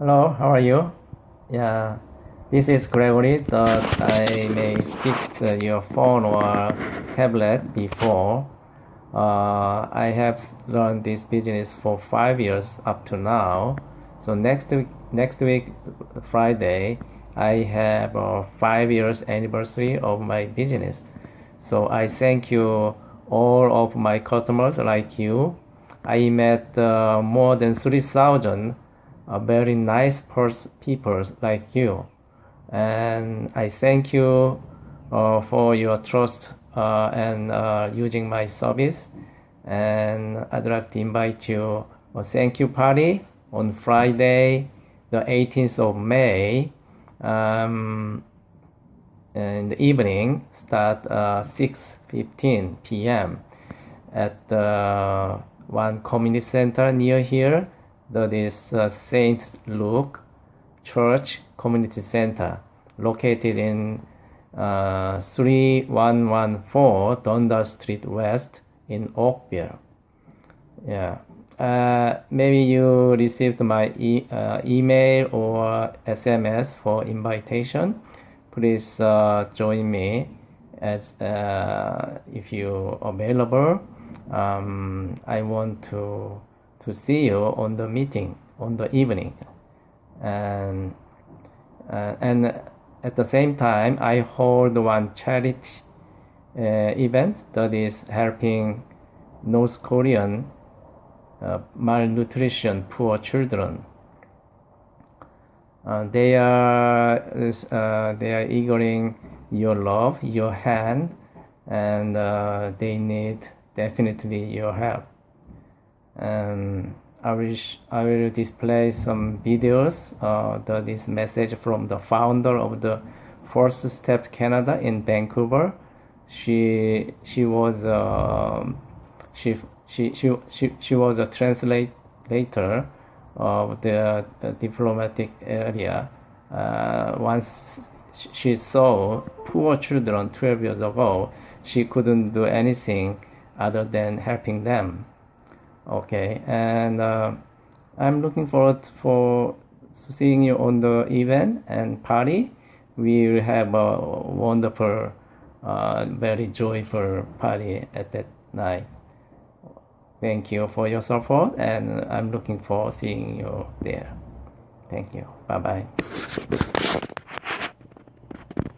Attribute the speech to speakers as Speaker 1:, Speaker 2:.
Speaker 1: Hello, how are you? Yeah, this is Gregory. That I may fix your phone or tablet before. I have learned this business for 5 years up to now. So next week Friday, I have a 5 years anniversary of my business. So I thank you all of my customers like you. I met more than 3,000 very nice people like you. And I thank you for your trust and using my service. And I'd like to invite you a thank you party on Friday, the 18th of May. In the evening, start 6:15 p.m. at the one community center near here. That is Saint Luke Church Community Center, located in 3114 Dundas Street West in Oakville. Yeah. Maybe you received my email or SMS for invitation. Please join me as if you available. I want to see you on the meeting on the evening, and at the same time I hold one charity event that is helping North Korean malnutrition poor children. They are eagerly your love, your hand, and they need definitely your help. And I will display some videos. That is message from the founder of the First Step Canada in Vancouver. She was a translator of the diplomatic area. Once she saw poor children 12 years ago, she couldn't do anything other than helping them. Okay, and I'm looking forward for seeing you on the event and party. We will have a wonderful, very joyful party at that night. Thank you for your support, and I'm looking forward to seeing you there. Thank you. Bye bye.